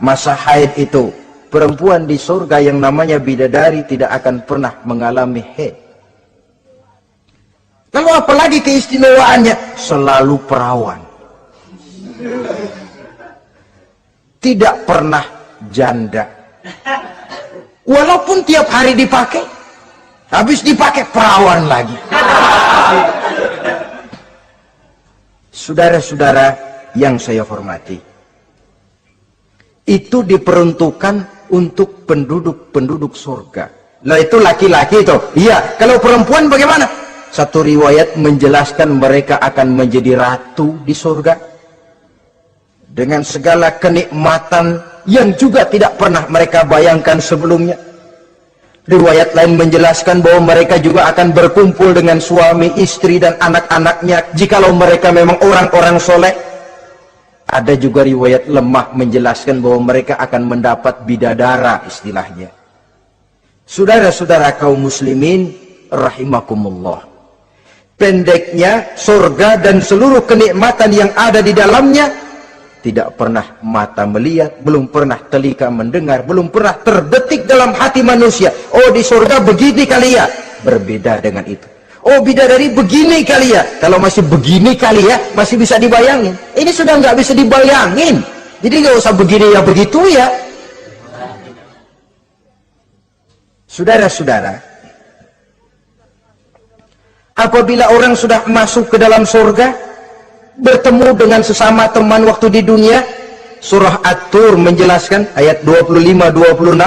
masa haid itu. Perempuan di surga yang namanya bidadari tidak akan pernah mengalami haid. Lalu apalagi keistimewaannya? Selalu perawan, tidak pernah janda. Walaupun tiap hari dipakai, habis dipakai perawan lagi. Saudara-saudara yang saya hormati, itu diperuntukkan untuk penduduk-penduduk surga. Nah itu laki-laki itu. Iya, kalau perempuan bagaimana? Satu riwayat menjelaskan mereka akan menjadi ratu di surga dengan segala kenikmatan yang juga tidak pernah mereka bayangkan sebelumnya. Riwayat lain menjelaskan bahwa mereka juga akan berkumpul dengan suami, istri dan anak-anaknya jikalau mereka memang orang-orang soleh. Ada juga riwayat lemah menjelaskan bahwa mereka akan mendapat bidadara istilahnya. Saudara-saudara kaum muslimin rahimakumullah, pendeknya surga dan seluruh kenikmatan yang ada di dalamnya tidak pernah mata melihat, belum pernah telinga mendengar, belum pernah terbetik dalam hati manusia. Oh, di surga begini kali ya. Berbeda dengan itu. Oh, bidadari begini kali ya. Kalau masih begini kali ya, masih bisa dibayangin. Ini sudah nggak bisa dibayangin. Jadi nggak usah begini ya begitu ya. Saudara-saudara, apabila orang sudah masuk ke dalam surga, bertemu dengan sesama teman waktu di dunia, surah At-Tur menjelaskan ayat 25-26,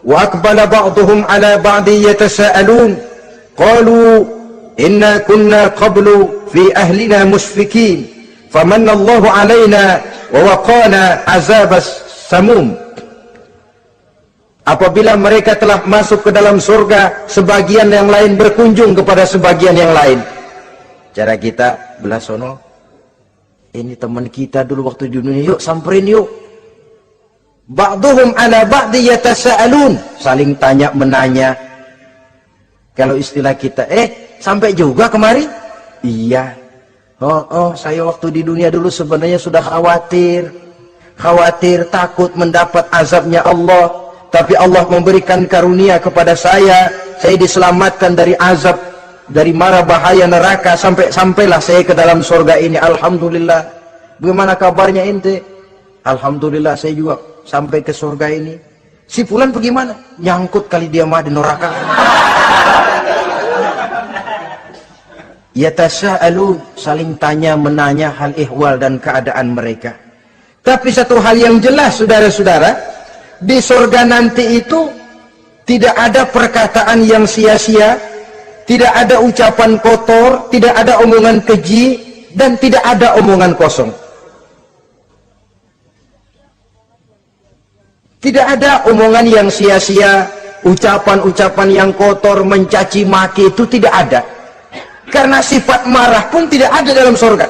wa aqbala ba'duhum ala ba'di yatasaalun qalu inna kunna qablu fi ahlina musfikin famanna Allahu alaina wa waqana azabas samum. Apabila mereka telah masuk ke dalam surga, sebagian yang lain berkunjung kepada sebagian yang lain. Cara kita belah sono, ini teman kita dulu waktu di dunia, yuk samperin yuk. Ba'duhum ala ba'di yatasaalun, saling tanya menanya. Kalau istilah kita, sampai juga kemari? Iya. Oh, saya waktu di dunia dulu sebenarnya sudah khawatir, takut mendapat azabnya Allah. Tapi Allah memberikan karunia kepada saya diselamatkan dari azab. dari mara bahaya neraka, sampailah saya ke dalam surga ini. Alhamdulillah. Bagaimana kabarnya ente? Alhamdulillah saya juga sampai ke surga ini. Si fulan bagaimana? Nyangkut kali dia mah di neraka. Yatasa'alun, saling tanya menanya hal ihwal dan keadaan mereka. Tapi satu hal yang jelas saudara-saudara, di surga nanti itu tidak ada perkataan yang sia-sia, tidak ada ucapan kotor, tidak ada omongan keji, dan tidak ada omongan kosong. Tidak ada omongan yang sia-sia, ucapan-ucapan yang kotor, mencaci maki, itu tidak ada. Karena sifat marah pun tidak ada dalam surga.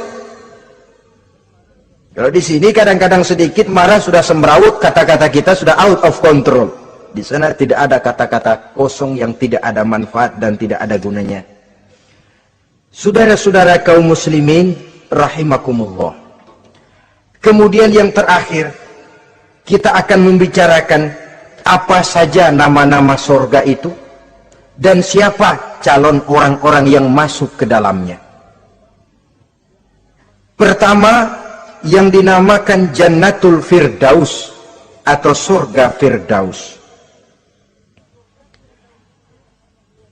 Kalau di sini kadang-kadang sedikit marah sudah semrawut, kata-kata kita sudah out of control. Di sana tidak ada kata-kata kosong yang tidak ada manfaat dan tidak ada gunanya. Saudara-saudara kaum muslimin rahimakumullah. Kemudian yang terakhir, kita akan membicarakan apa saja nama-nama surga itu dan siapa calon orang-orang yang masuk ke dalamnya. Pertama, yang dinamakan Jannatul Firdaus atau surga Firdaus.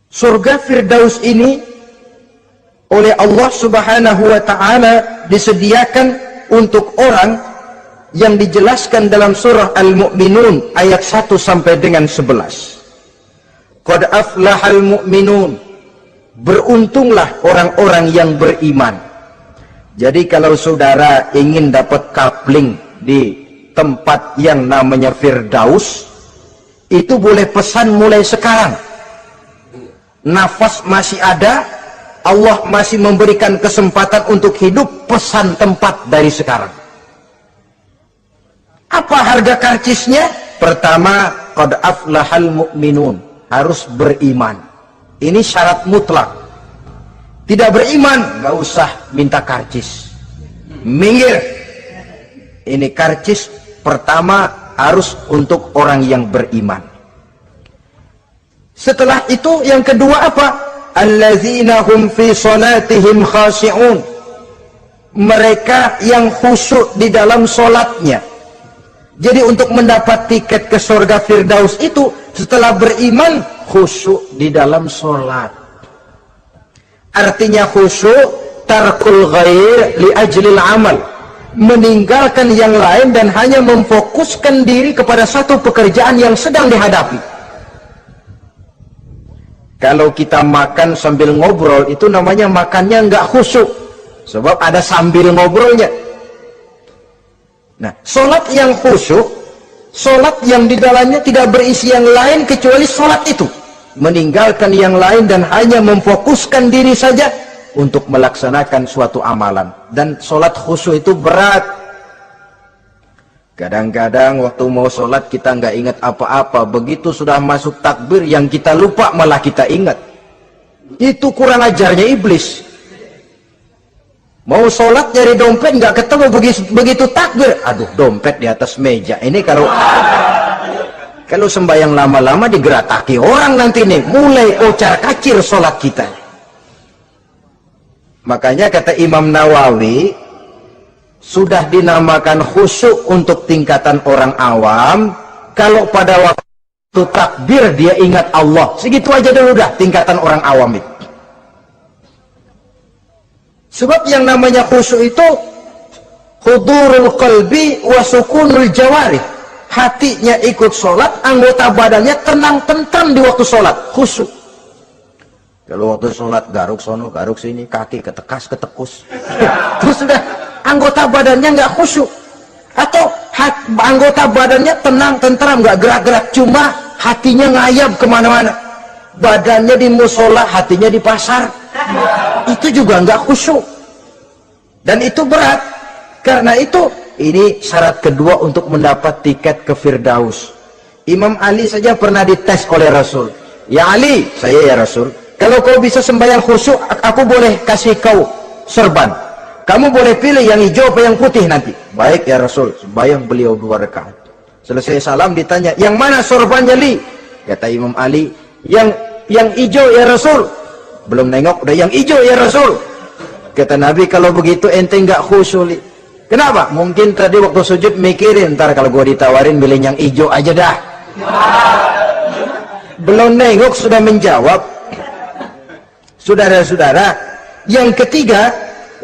Surga Firdaus ini oleh Allah Subhanahu wa taala disediakan untuk orang yang dijelaskan dalam surah Al-Mu'minun ayat 1 sampai dengan 11. Qad aflahal mu'minun, beruntunglah orang-orang yang beriman. Jadi kalau saudara ingin dapat kapling di tempat yang namanya Firdaus, itu boleh pesan mulai sekarang. Nafas masih ada, Allah masih memberikan kesempatan untuk hidup, pesan tempat dari sekarang. Apa harga karcisnya? Pertama, qad aflahal mu'minun, harus beriman. Ini syarat mutlak. Tidak beriman, gak usah minta karcis. Minggir. Ini karcis pertama harus untuk orang yang beriman. Setelah itu yang kedua apa? Allazina hum fi salatihim khashi'un. Mereka yang khusyuk di dalam solatnya. Jadi untuk mendapat tiket ke surga Firdaus itu setelah beriman khusyuk di dalam solat. Artinya khusyuk tarkul ghair li ajlil amal, meninggalkan yang lain dan hanya memfokuskan diri kepada satu pekerjaan yang sedang dihadapi. Kalau kita makan sambil ngobrol itu namanya makannya nggak khusyuk, sebab ada sambil ngobrolnya. Nah, solat yang khusyuk, solat yang di dalamnya tidak berisi yang lain kecuali solat itu, meninggalkan yang lain dan hanya memfokuskan diri saja untuk melaksanakan suatu amalan. Dan solat khusyuk itu berat. Kadang-kadang waktu mau solat kita nggak ingat apa-apa, begitu sudah masuk takbir yang kita lupa malah kita ingat. Itu kurang ajarnya iblis. Mau sholat nyari dompet nggak ketemu, begitu takbir, aduh dompet di atas meja. Ini kalau sembahyang lama-lama digerataki orang nanti nih, mulai ocar kacir sholat kita. Makanya kata Imam Nawawi, sudah dinamakan khusyuk untuk tingkatan orang awam kalau pada waktu takbir dia ingat Allah. Segitu aja dulu dah tingkatan orang awam itu. Sebab yang namanya khusyuk itu hudurul qalbi wa sukunul jawarih. Hatinya ikut sholat, anggota badannya tenang tentram di waktu sholat, khusyuk. Kalau waktu sholat garuk sono, garuk sini, kaki ketekas, ketekus. Terus sudah anggota badannya nggak khusyuk. Atau anggota badannya tenang tentram, nggak gerak-gerak, cuma hatinya ngayap kemana-mana. Badannya di musola, hatinya di pasar. Itu juga nggak khusyuk, dan itu berat. Karena itu ini syarat kedua untuk mendapat tiket ke Firdaus. Imam Ali saja pernah dites oleh Rasul. Ya Ali, saya ya Rasul, kalau kau bisa sembahyang khusyuk, aku boleh kasih kau serban. Kamu boleh pilih yang hijau apa yang putih nanti. Baik ya Rasul. Sembahyang beliau 2 rakaat. Selesai salam ditanya, yang mana sorbannya Li? Kata Imam Ali, yang hijau ya Rasul. Belum nengok udah yang hijau ya Rasul. Kata Nabi, kalau begitu ente nggak khusyuk. Kenapa? Mungkin tadi waktu sujud mikirin, ntar kalau gua ditawarin milih yang hijau aja dah. Belum nengok sudah menjawab. Saudara-saudara, yang ketiga,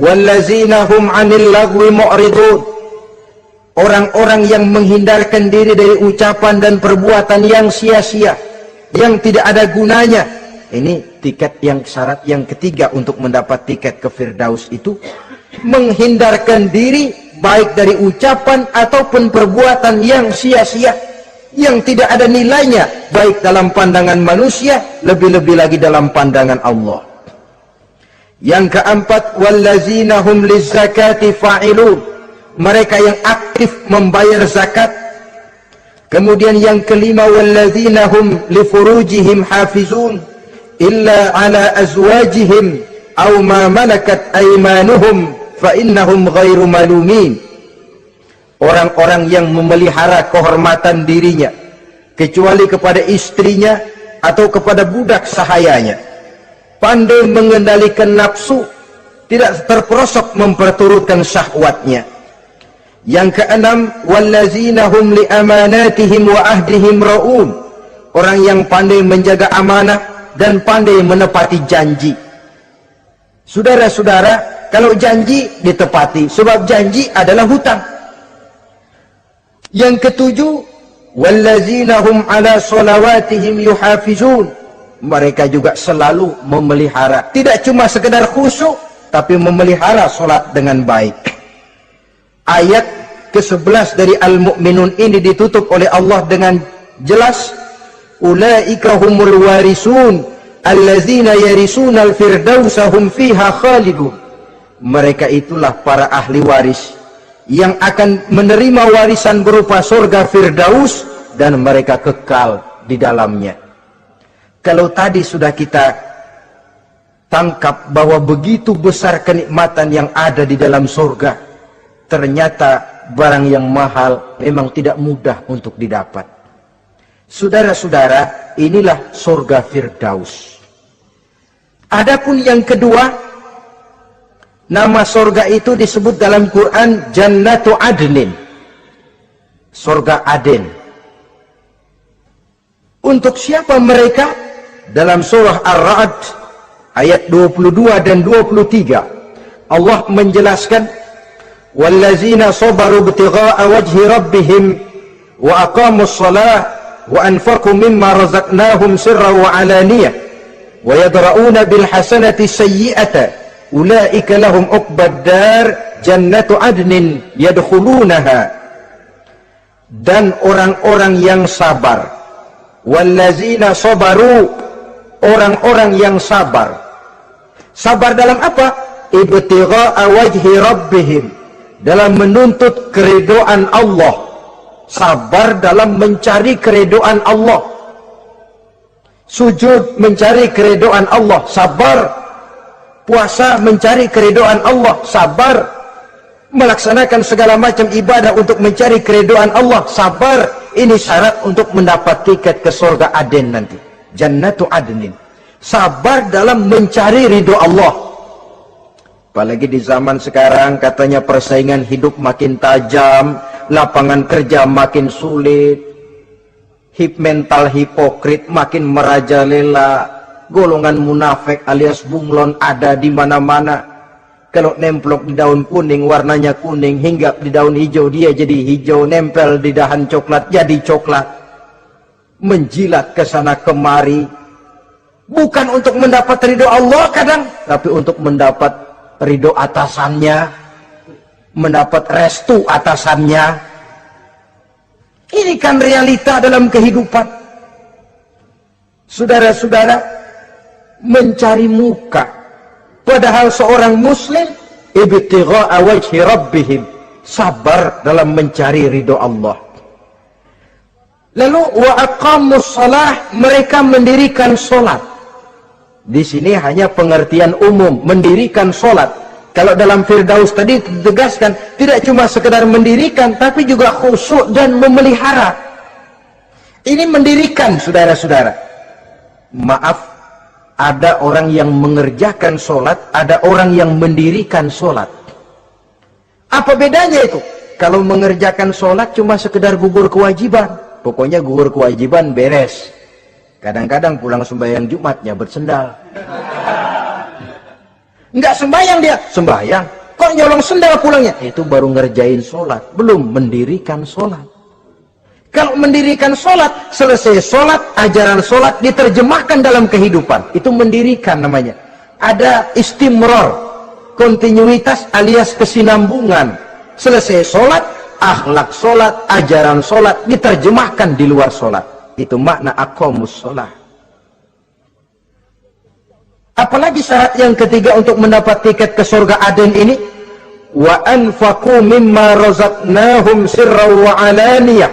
wallazina hum 'anil lagwi mu'ridun. Orang-orang yang menghindarkan diri dari ucapan dan perbuatan yang sia-sia, yang tidak ada gunanya. Ini tiket yang syarat yang ketiga untuk mendapat tiket ke Firdaus itu menghindarkan diri baik dari ucapan ataupun perbuatan yang sia-sia, yang tidak ada nilainya baik dalam pandangan manusia, lebih-lebih lagi dalam pandangan Allah. Yang keempat, wallazina hum lizzakati fa'ilun. Mereka yang aktif membayar zakat. Kemudian yang kelima, wallazina hum lifurujihim hafizun illa ala azwajihim aw ma malakat aymanuhum fa innahum ghairu malumin. Orang-orang yang memelihara kehormatan dirinya kecuali kepada istrinya atau kepada budak sahayanya, pandai mengendalikan nafsu, tidak terperosok memperturutkan syahwatnya. Yang keenam, wallazina hum li amanatihim wa ahdihim raun. Orang yang pandai menjaga amanah dan pandai menepati janji. Saudara-saudara, kalau janji ditepati, sebab janji adalah hutang. Yang ketujuh, wallazina hum ala sholawatihim yuhafizun. Mereka juga selalu memelihara, tidak cuma sekedar khusyuk, tapi memelihara sholat dengan baik. Ayat ke-11 dari Al-Mu'minun ini ditutup oleh Allah dengan jelas, ulaika humul warisun allazina yarisuna al-firdausa hum fiha khalidun. Mereka itulah para ahli waris yang akan menerima warisan berupa surga Firdaus dan mereka kekal di dalamnya. Kalau tadi sudah kita tangkap bahwa begitu besar kenikmatan yang ada di dalam surga, ternyata barang yang mahal memang tidak mudah untuk didapat. Saudara-saudara, inilah surga Firdaus. Adapun yang kedua, nama surga itu disebut dalam Quran Jannatu Adnin, surga Aden. Untuk siapa mereka? Dalam surah Ar-Ra'd ayat 22 dan 23 Allah menjelaskan, wallazina sabaru ibtigha'a wajhi rabbihim wa aqamus shalah wa anfaqu mimma razaqnahum sirran wa alaniyah wa yadra'una bil hasanati sayyi'ata ulaika lahum uqbad dar jannatu adnin yadkhulunaha. Dan orang-orang yang sabar, wallazina sabaru, orang-orang yang sabar. Sabar dalam apa? Ibtigha'a wajhi rabbihim, dalam menuntut keridhaan Allah. Sabar dalam mencari keridhaan Allah. Sujud mencari keridhaan Allah, sabar. Puasa mencari keridhaan Allah, sabar. Melaksanakan segala macam ibadah untuk mencari keridhaan Allah, sabar. Ini syarat untuk mendapat tiket ke surga Aden nanti, Jannatu Adnin. Sabar dalam mencari ridho Allah. Apalagi di zaman sekarang katanya persaingan hidup makin tajam, lapangan kerja makin sulit, mental hipokrit makin merajalela, golongan munafik alias bunglon ada di mana-mana. Kalau nemplok di daun kuning warnanya kuning, hinggap di daun hijau dia jadi hijau, nempel di dahan coklat jadi coklat. Menjilat ke sana kemari, bukan untuk mendapat ridho Allah kadang, tapi untuk mendapat ridho atasannya, mendapat restu atasannya. Ini kan realita dalam kehidupan. Saudara-saudara, mencari muka. Padahal seorang muslim ibtigha'a wajhi rabbihim, sabar dalam mencari ridho Allah. Lalu wa aqamus shalah, mereka mendirikan salat. Di sini hanya pengertian umum, mendirikan salat. Kalau dalam Firdaus tadi ditegaskan, tidak cuma sekedar mendirikan, tapi juga khusyuk dan memelihara. Ini mendirikan, saudara-saudara. Maaf, Ada orang yang mengerjakan sholat, ada orang yang mendirikan sholat. Apa bedanya itu? Kalau mengerjakan sholat cuma sekedar gugur kewajiban. Pokoknya gugur kewajiban beres. Kadang-kadang pulang sembahyang Jumatnya bersendal. Enggak sembahyang dia, sembahyang. Kok nyolong sendal pulangnya? Itu baru ngerjain sholat, belum mendirikan sholat. Kalau mendirikan sholat, selesai sholat, ajaran sholat diterjemahkan dalam kehidupan. Itu mendirikan namanya. Ada istimror, kontinuitas alias kesinambungan. Selesai sholat, akhlak sholat, ajaran sholat diterjemahkan di luar sholat. Itu makna aqamus sholat. Apalagi syarat yang ketiga untuk mendapat tiket ke surga Aden ini, wa anfaqu mimma razaqnahum sirran wa alaniyah.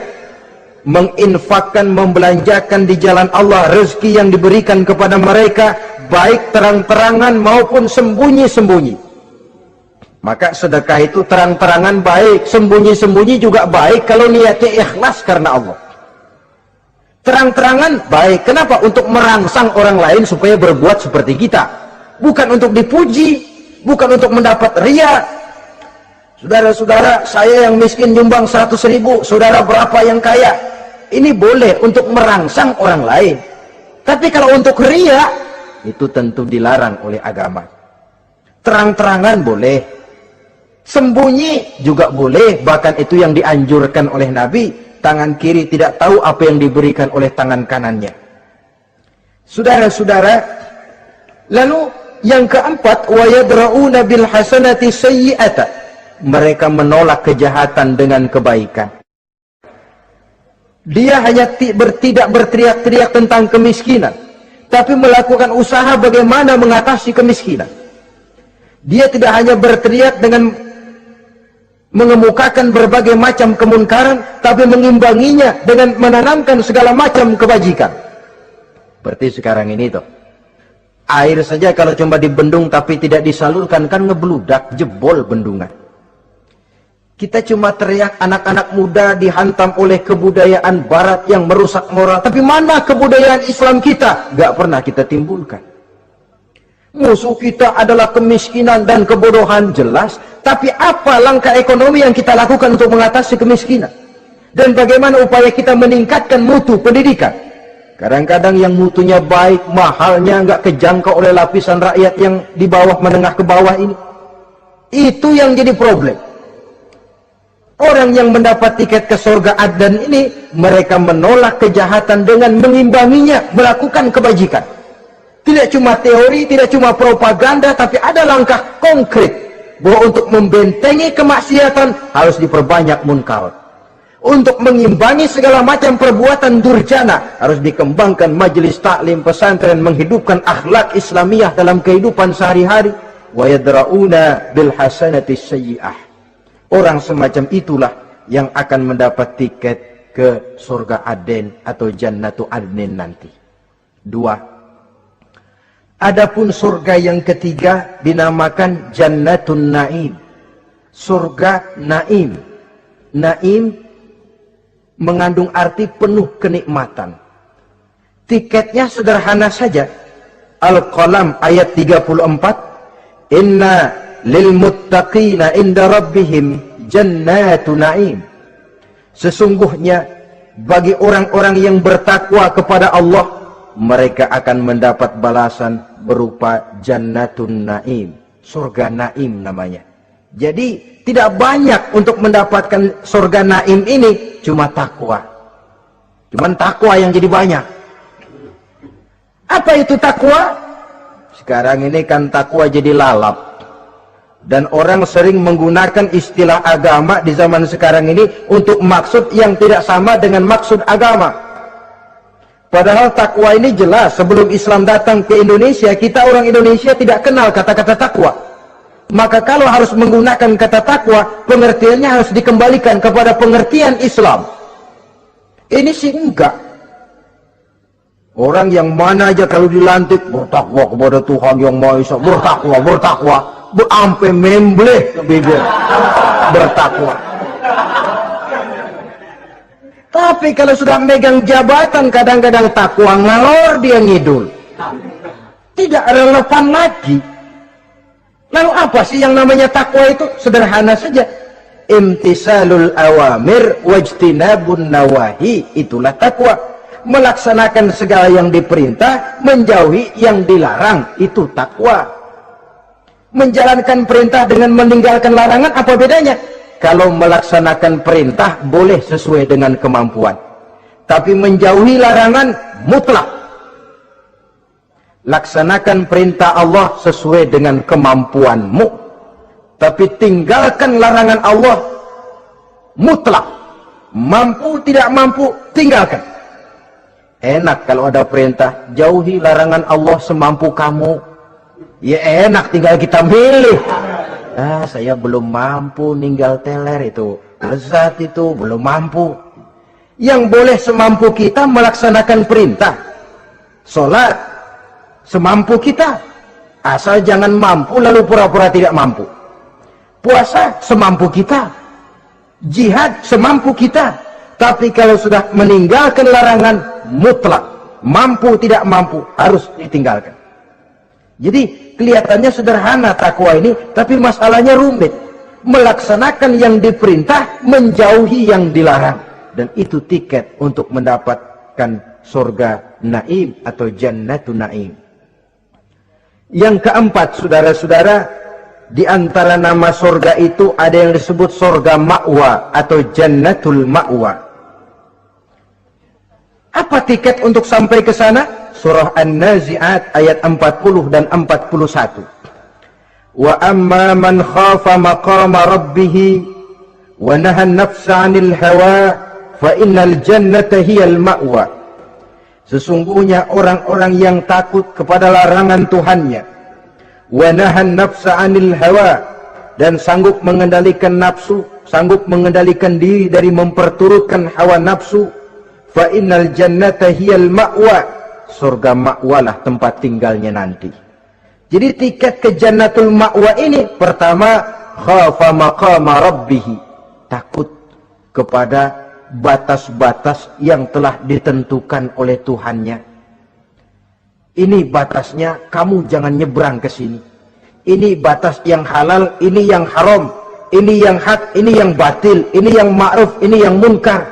Menginfakkan, membelanjakan di jalan Allah rezeki yang diberikan kepada mereka, baik terang-terangan maupun sembunyi-sembunyi. Maka sedekah itu terang-terangan baik, sembunyi-sembunyi juga baik kalau niatnya ikhlas karena Allah. Terang-terangan baik, kenapa? Untuk merangsang orang lain supaya berbuat seperti kita, bukan untuk dipuji, bukan untuk mendapat ria. Saudara-saudara, saya yang miskin nyumbang 100.000, saudara berapa yang kaya? Ini boleh untuk merangsang orang lain. Tapi kalau untuk ria, itu tentu dilarang oleh agama. Terang-terangan boleh, sembunyi juga boleh, bahkan itu yang dianjurkan oleh Nabi. Tangan kiri tidak tahu apa yang diberikan oleh tangan kanannya. Saudara-saudara, lalu yang keempat, wa yadra'una bil hasanati sayyi'ata. Mereka menolak kejahatan dengan kebaikan. Dia hanya tidak berteriak-teriak tentang kemiskinan, tapi melakukan usaha bagaimana mengatasi kemiskinan. Dia tidak hanya berteriak dengan mengemukakan berbagai macam kemunkaran, tapi mengimbanginya dengan menanamkan segala macam kebajikan. Seperti sekarang ini tuh, air saja kalau cuma dibendung tapi tidak disalurkan kan ngebludak, jebol bendungan. Kita cuma teriak anak-anak muda dihantam oleh kebudayaan barat yang merusak moral, tapi mana kebudayaan Islam kita? Gak pernah kita timbulkan. Musuh kita adalah kemiskinan dan kebodohan, jelas. Tapi apa langkah ekonomi yang kita lakukan untuk mengatasi kemiskinan? Dan bagaimana upaya kita meningkatkan mutu pendidikan? Kadang-kadang yang mutunya baik, mahalnya nggak kejangkau oleh lapisan rakyat yang di bawah, menengah ke bawah ini. Itu yang jadi problem. Orang yang mendapat tiket ke surga Aden ini, mereka menolak kejahatan dengan mengimbanginya, melakukan kebajikan. Tidak cuma teori, tidak cuma propaganda, tapi ada langkah konkret bahwa untuk membentengi kemaksiatan harus diperbanyak munkar. Untuk mengimbangi segala macam perbuatan durjana harus dikembangkan majelis taklim pesantren, menghidupkan akhlak Islamiyah dalam kehidupan sehari-hari. Wa yadra'una bil hasanati sayyi'ah. Orang semacam itulah yang akan mendapat tiket ke surga Aden atau Jannatu Adnin nanti. Dua. Adapun surga yang ketiga dinamakan Jannatun Naim. Surga Naim. Naim mengandung arti penuh kenikmatan. Tiketnya sederhana saja. Al-Qalam ayat 34. Inna lil muttaqina inda rabbihim jannatu na'im. Sesungguhnya bagi orang-orang yang bertakwa kepada Allah, mereka akan mendapat balasan berupa jannatun na'im. Surga Naim namanya. Jadi tidak banyak untuk mendapatkan surga Naim ini, cuma takwa. Cuman takwa yang jadi banyak. Apa itu takwa? Sekarang ini kan takwa jadi lalap. Dan orang sering menggunakan istilah agama di zaman sekarang ini untuk maksud yang tidak sama dengan maksud agama. Padahal takwa ini jelas, sebelum Islam datang ke Indonesia, kita orang Indonesia tidak kenal kata-kata takwa. Maka kalau harus menggunakan kata takwa, pengertiannya harus dikembalikan kepada pengertian Islam. Ini sih enggak. Orang yang mana aja kalau dilantik bertakwa kepada Tuhan yang Maha Esa, bertakwa, sampai membleh ke bibir, bertakwa. Tapi kalau sudah megang jabatan, kadang-kadang takwa ngalor dia ngidul. tidak relevan lagi. Lalu apa sih yang namanya takwa itu? Sederhana saja. Imtisalul awamir wajtinabun nawahi, itulah takwa. Melaksanakan segala yang diperintah, menjauhi yang dilarang, itu takwa. Menjalankan perintah dengan meninggalkan larangan, apa bedanya? Kalau melaksanakan perintah boleh sesuai dengan kemampuan, tapi menjauhi larangan mutlak. Laksanakan perintah Allah sesuai dengan kemampuanmu, tapi tinggalkan larangan Allah mutlak. Mampu tidak mampu, tinggalkan. Enak kalau ada perintah, jauhi larangan Allah semampu kamu. Ya enak, tinggal kita milih. Saya belum mampu ninggal teler itu, lezat itu, belum mampu. Yang boleh semampu kita melaksanakan perintah. Sholat semampu kita, asal jangan mampu lalu pura-pura tidak mampu. Puasa semampu kita, jihad semampu kita. Tapi kalau sudah meninggalkan larangan mutlak, mampu tidak mampu, harus ditinggalkan. Jadi kelihatannya sederhana takwa ini, tapi masalahnya rumit. Melaksanakan yang diperintah, menjauhi yang dilarang. Dan itu tiket untuk mendapatkan surga naim atau jannatun naim. Yang keempat, saudara-saudara, di antara nama surga itu ada yang disebut surga ma'wa atau jannatul ma'wa. Apa tiket untuk sampai ke sana? Surah An-Nazi'at ayat 40 dan 41. Wa amma man khafa maqama rabbih wa nahan nafsa 'anil hawa fa innal jannata hiyal ma'wa. Sesungguhnya orang-orang yang takut kepada larangan Tuhannya, wa nahan nafsa 'anil hawa, dan sanggup mengendalikan nafsu, sanggup mengendalikan diri dari memperturutkan hawa nafsu, fa innal jannata hiyal ma'wa, surga ma'walah tempat tinggalnya nanti. Jadi tiket ke jannatul ma'wa ini, pertama khafa maqama rabbih, takut kepada batas-batas yang telah ditentukan oleh Tuhannya. Ini batasnya, kamu jangan nyebrang ke sini. Ini batas yang halal, ini yang haram, ini yang hak, ini yang batil, ini yang ma'ruf, ini yang munkar.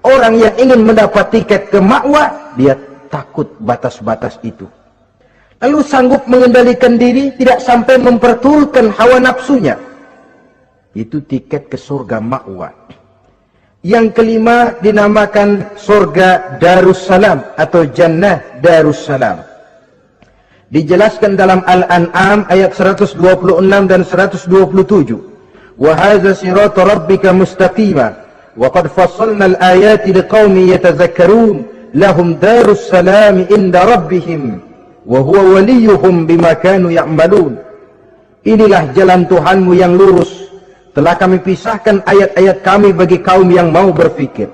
Orang yang ingin mendapat tiket ke ma'wa, dia takut batas-batas itu. Lalu sanggup mengendalikan diri, tidak sampai memperturutkan hawa nafsunya. Itu tiket ke surga ma'wa. Yang kelima dinamakan surga Darussalam atau Jannah Darussalam. Dijelaskan dalam Al-An'am ayat 126 dan 127. Wa hadza siratu rabbika mustaqima wa qad fassalna al-ayati liqaumin yatadhakkarun lahum darussalam inda rabbihim wa huwa waliyuhum bima kanu ya'malun. Inilah jalan Tuhanmu yang lurus. Telah kami pisahkan ayat-ayat kami bagi kaum yang mau berfikir.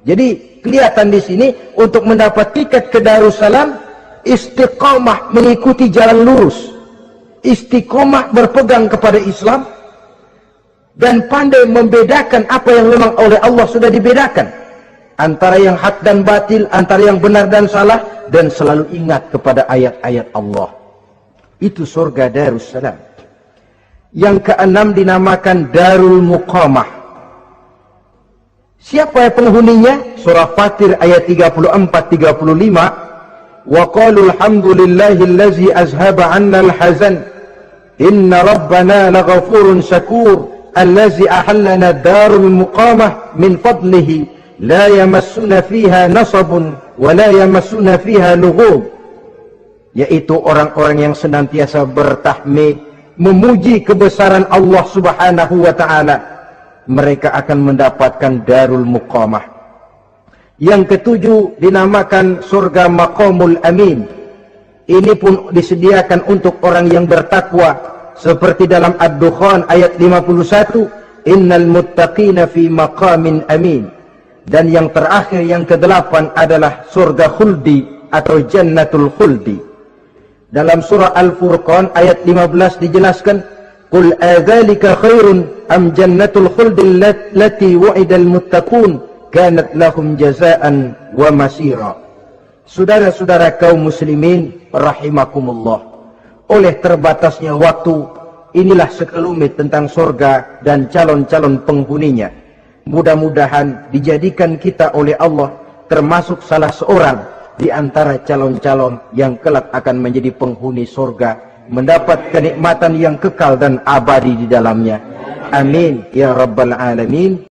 Jadi kelihatan di sini untuk mendapat tiket ke Darussalam, istiqomah mengikuti jalan lurus, istiqomah berpegang kepada Islam, dan pandai membedakan apa yang memang oleh Allah sudah dibedakan antara yang hak dan batil, antara yang benar dan salah, dan selalu ingat kepada ayat-ayat Allah. Itu surga Darussalam. Yang keenam dinamakan Darul Muqamah. Siapa penghuninya? Surah Fatir ayat 34-35. Wa qalu alhamdulillahillazi azhaba 'anna al-hazan inna rabbana laghafurun syakur allazi ahallana darul muqamah min fadlihi la yamassuna fiha nasabun wa la yamassuna fiha lughub. Yaitu orang-orang yang senantiasa bertahmid, memuji kebesaran Allah subhanahu wa ta'ala, mereka akan mendapatkan Darul Muqamah. Yang ketujuh dinamakan surga Maqamul Amin. Ini pun disediakan untuk orang yang bertakwa, seperti dalam Ad-Dukhan ayat 51, innal muttaqina fi maqamin amin. Dan yang terakhir, yang kedelapan adalah surga khuldi atau jannatul khuldi. Dalam surah Al-Furqan ayat 15 dijelaskan, qul adzalika khairun am jannatul khuldi allati wa'idal muttaqun kanat lahum jazaan wa masira. Saudara-saudara kaum muslimin rahimakumullah, oleh terbatasnya waktu, inilah sekelumit tentang surga dan calon-calon penghuninya. Mudah-mudahan dijadikan kita oleh Allah termasuk salah seorang di antara calon-calon yang kelak akan menjadi penghuni surga, mendapat kenikmatan yang kekal dan abadi di dalamnya. Amin ya rabbal alamin.